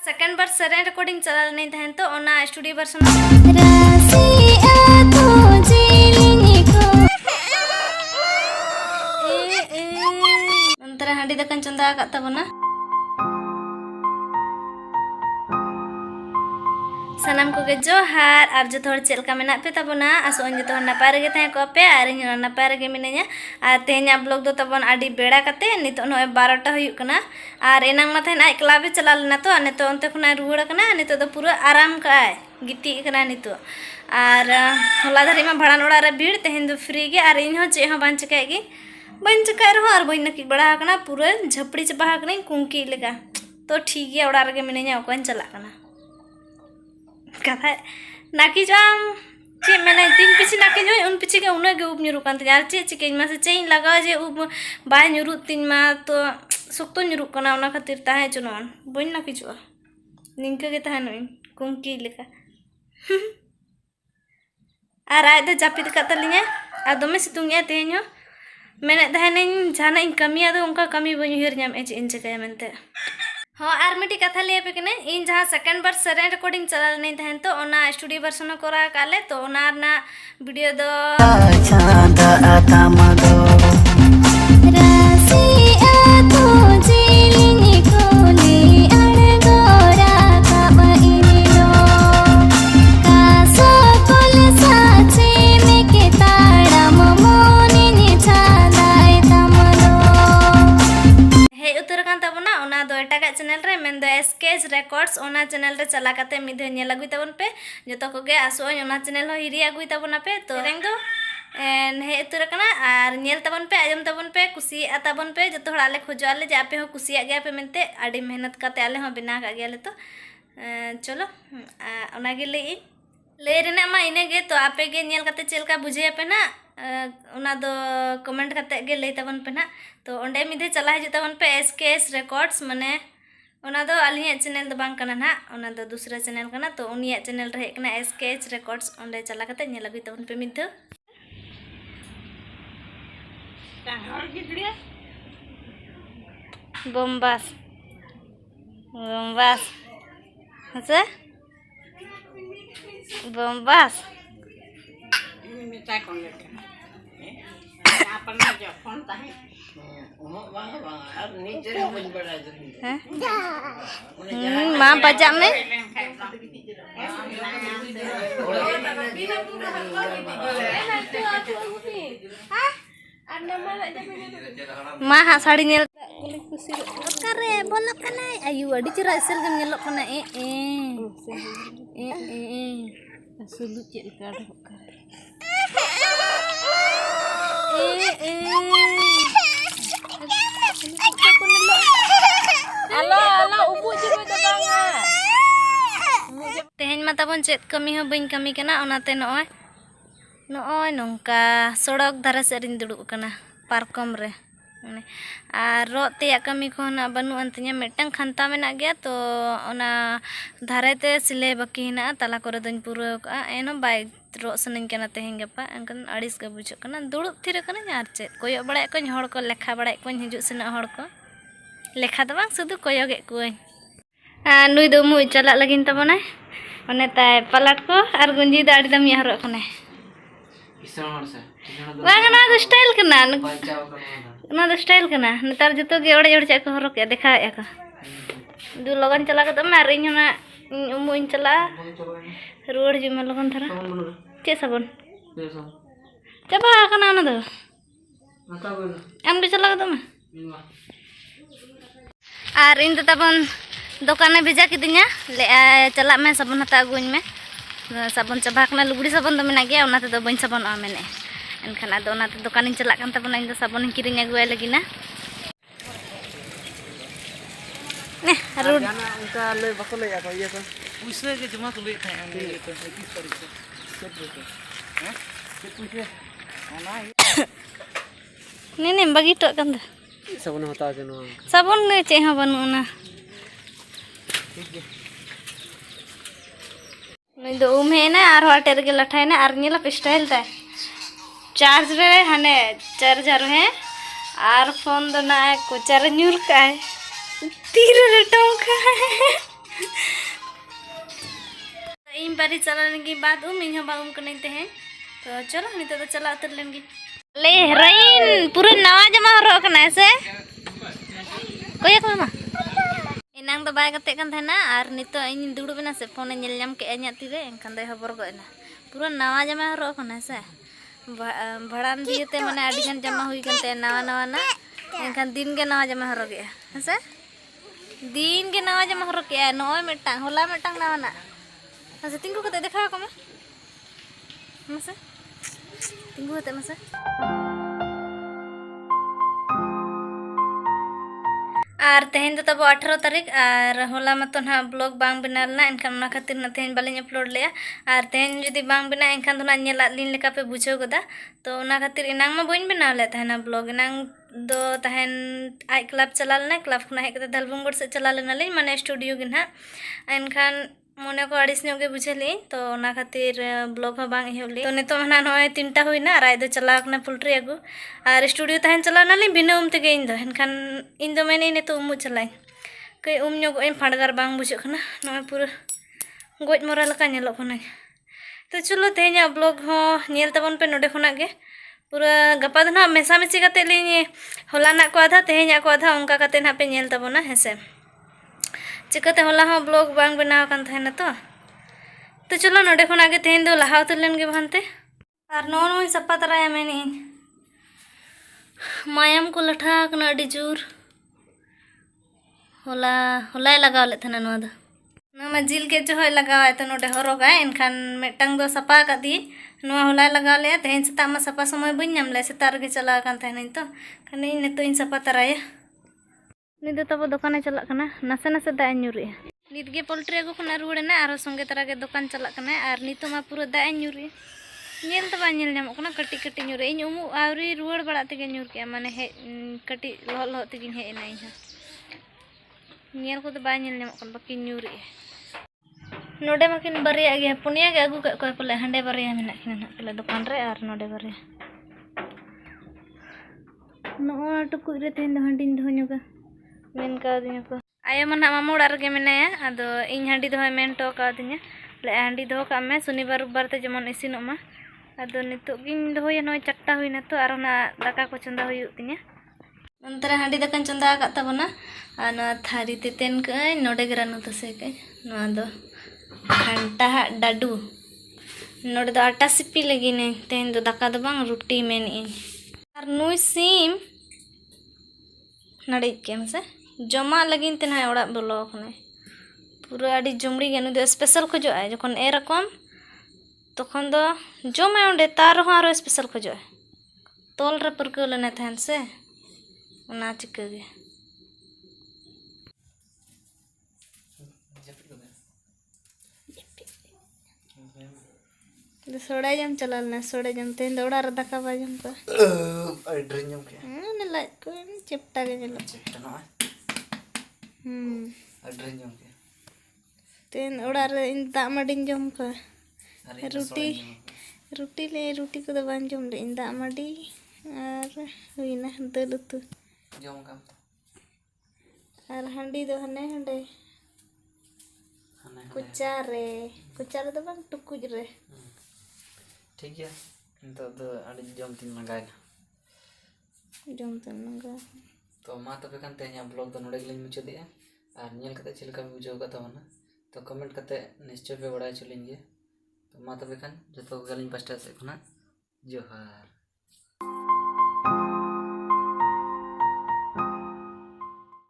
Second बार सेरेन recording चला नहीं था तो ओना स्टूडियो वर्सन अंतरा हांडी दकन चंदा का तबना सानाम को जोहार और जो थोड़ा चलका मेना पे तबना आसो जो तो नपाय रगे तहे को पे और इन नपाय रगे मिने냐 और तेहना ब्लॉग दो तबन आडी बेड़ा कते नितो नो 12टा हुयुक कना और एनांग मा तहेन आय क्लाबे चला लेना तो नितो अंते खुना रुवाड़ कना नितो दो पूरा आराम काय गिती कना नितो और होला धरी मा भाड़ान ओड़ा रे भीड़ तेहन दो फ्री गे और इन हो चे हो बांच काय गे बन चकाय रहो और बन नकी बड़ा कना पूरा झपड़ी चपा कना कुंकी लेका तो ठीक गया ओड़ा रगे मिने냐 ओकन चला कना कथा नाकी जाम चे मैंने तीन पीछे नाकी जो उन पीछे के उन्हें के ऊप न्यूरुकान थे यार चे चिकेन में से चेन लगा जे ऊप बाय न्यूरु तीन में तो सुक्तो न्यूरुक कना उना खातिर ताहे चुनोन बोइन नाकी जो निंका के ताहे नोइन कुंकी लेका आ राय दे जापित कतलिया आ दोमे सितुंगिया तेहनो मैंने ताहे नहीं जाना इन कमी आदो उनका कमी बन हिर न्याम एच इन जगह मनते हाँ और मिट्टी कथा लिया पे कने इन जहाँ सेकंड बार सेरेन रिकॉर्डिंग चला नहीं था तो ओना स्टूडियो वर्सन करा काले तो ओना ना वीडियो दो चैनल रे मेन दो एसकेज रिकॉर्ड्स ओना चैनल रे चला काते मिधे नेल अगुई तबन पे जतो कोगे आसो ओना चैनल हो हिरी अगुई तबना पे तो रेंग दो हे उतर कना और नेल तबन पे आजम तबन पे कुसी तबन पे जतो हड़ाले खोजवाले जे आपे हो कुसिया गया पे मेनते आडी मेहनत काते आले हो बिना का गया ले तो चलो ओना गे ले रेना मा इने गे तो आपे गे नेल काते चेलका बुझे पे ना ओना दो कमेंट काते गे ले तबन पे ना तो ओंडे मिधे चला हिजु तबन पे एसकेएस रिकॉर्ड्स माने ओना दो आलिया चैनल दो बांग कना ना ओना दो दूसरा चैनल कना तो उनिया चैनल रे कना एसकेएच रिकॉर्ड्स ओंडे चला कते नेल अगुई तबन पे मिद बम्बास बम्बास हसे बम्बास मिटा कोन लेके अपन जो फोन ताहे माँ बजा में माँ हाँ साड़ी नेल करे बोलो कना आयु अड़ी चरा असल गम नेलो कना सुलु चेक का तेहन मा तबन चेत कमी हो बइन कमी कना ओनाते नय नोंका सड़क धारा से रिन दुड़ुब कना पार्कम रे और रोड ते कमी को ना बनु अंतኛ मेटंग खंता मेना गया तो ओना धारेते सिले बाकी हिना तला करे दन पूरा का एनो बाय रोड सनन कना तेहन गपा अंकन अड़िस के बुझो कना दुड़ुब थिर कना यार चे कोयो बड़ा को हड़ को लेखा बड़ा को हिजु सेना हड़ को लेखा तो बांग सुदु कोयो गे कोय नुई दो मुई चला लगिन तबना ओने ताय पलट को और गुंजी दा आड़ी दम हरो कने बांग ना दो स्टाइल कना ना दो स्टाइल कना नेतार जतो गे ओड़े ओड़े को हरो के देखा या का दु लगन चला के तम रिन ना उमुइन चला रोड जे में लगन धरा के सबन चबा कना ना दो हम चला के तम और इन तो तबन दुकाने भेजा किदिया ले चला में साबुन हता अगुñ में साबुन चबा कना लुगड़ी साबुन दो मेना गया ओनाते दो बइन साबुन आ मेने एनखान आदो ओनाते दुकान चला कान तबना इन दो साबुन किरिङ अगुय लगिना ने रोड उनका ले बको ले को ये तो उसने के जमा को ले थे ये तो 21 तारीख से हैं के पूछे ओना ने बगी तो कंद साबुन हता के नो साबुन ने चे हा बनुना नहीं दो उमे ना और वाटर के लठाई ना और नीला स्टाइल ता चार्ज रे हने चार्जर है और फोन दो ना को चार्ज न्यूर का है तीर रे टोंका आरी चला लेंगे बाद इन हो बाउम कने तेहे तो चलो नितो तो चला उतर लेंगे ले रईन पूरा नवा जमा हरो कना से कोई को मा इनांग तो बाय कते कन थेना और नितो इन दुड़ु बिना से फोन नेल नाम के अኛ तीरे एनखान दे हबर गना पूरा नवा जमा हरो कना से भाड़ान दिएते माने आडी गन जमा हुई कनते नवा नवा ना एनखान दिन के नवा जमा हरो गया हसे दिन के नवा जमा हरो के नय मेटा होला मेटा नवा ना हसे तिंगु कते देखा को मसे तिंगु कते मसे और तेहन तो तब 18 तारीख और होला मत ना ब्लॉग बांग बनालना एनखान ना खातिर ना तेहन बालिं अपलोड लिया और तेहन जुदी बांग बना एनखान तो ना नेला लिन लेका पे बुझो गदा तो ना खातिर इनांग मा बइन बनाव ले तहना ब्लॉग इनांग दो तहन आई क्लब चला लेना क्लब खुना हेक दलबुंगड़ से चला लेना लिन माने स्टूडियो गिन हा एनखान मने को आड़िस गे बुझेली तो ना खातिर ब्लॉग हो बांग इहोली तो नितो ना नय 3टा हुईना राय दो चला कना पोल्ट्री आगु और स्टूडियो तहन चला ना लिन बिना तेगे इन दो एनखान इन दो मेने नितो उम चलाई कई उम ᱧᱚᱜ ᱮᱢ फाड़गार बांग बुझे कना नय पूरा गोज मोरा लका नेलो कना तो चलो तेहना ब्लॉग हो नेल तबन पे नोडे खना गे पूरा गपा दो ना मेसा मेसी कते लिन होलाना को आधा तेहना को आधा उनका कते ना पे नेल तबना हेसे चिकाते होला हो ब्लॉग बांग बनाव कान थेना तो चलो नोडे खना गे तेहन दो लहा उतर लेन गे भानते और नोन सपा तराया मेनी मायाम को लठा कना अडी जोर होला होला लगाव ले थेना नोदा ना जिल के जो है लगाव तो नोडे हरोगा एनखान मेटंग दो सपा का दी नोआ होला लगाव ले तेहन सेता मा सपा समय बइन नाम ले सेता रगे चला कान थेना तो कने नितो इन सपा तराया नित तब दुकाने चला कना नासे नासे दा ᱧᱩᱨᱮ नित गे पोल्ट्री आगु खना रुड़ना और संगे तरा गे दुकान चला कना और नितो मा पूरा दा ᱧᱩᱨᱮ नेल तो बा नेल नामो कना कटी कटी ᱧुरे इन उमु आवरी रुड़ बड़ा तेगे ᱧुर के माने हे कटी लह लह तेगे हे ना इन नेल को तो बा नेल नामो कन बाकी ᱧुरे नोडे माकिन बरिया गे पुनिया गे आगु का कोय पले हंडे बरिया मेना किन ना पले दुकान रे और नोडे बरिया नो टुकुज रे तेन हंडिन धोñoगा मेन का दिया को आयो मन मामा उड़ा रगे मेनाया आदो इन हंडी दो मेन टो का दिया ले हंडी दो का में शनिवार रविवार ते जेमन इसिनो मा आदो नितो गिन दोया नय 4टा हुइना तो आरो ना दाका को चंदा हुयु तिया अंतरा हंडी दकान चंदा का तबना आना थारी ते तेन कय नोडे ग्रानो तसे कय नोआ दो घंटा डाडू नोडे दो आटा सिपी लगिने तेन दो दाका दो बांग रोटी मेन इन और नुई सीम नड़ी केम से जमा लगिन तेना ओड़ा बोलो खने पूरा आडी जमड़ी गे नु स्पेशल खोजो आय जखन एर कम तखन दो जमा ओंडे तार हो आरो स्पेशल खोजो तोल रे परको लेने थन से ओना चिके गे सोड़ा जम चलल ना सोड़ा जम तेन दौड़ा रे दाका बाजम को ड्रिंक जम के ने लाइक को चिपटा गे जलो चिपटा ना ड्रिंक जम के तेन ओड़ा रे इन दा मडिन जम को रोटी ले रोटी को दो बान जम ले इन दा मडी और हुइना दल उतु जम काम और हंडी दो हने हंडे कुचा रे दो बान टुकुज रे ठीक है तो अड़ी जम तीन लगाएगा जम तीन लगा तो मा तबे कान तेहना ब्लॉग दो नोडे गेलिन मुचादिया और नेल कते चिलका बुझाव का तबना तो कमेंट कते निश्चय पे बड़ाय चलिन गे तो मा तबे कान जतो गेलिन पास्टा से खना जोहार।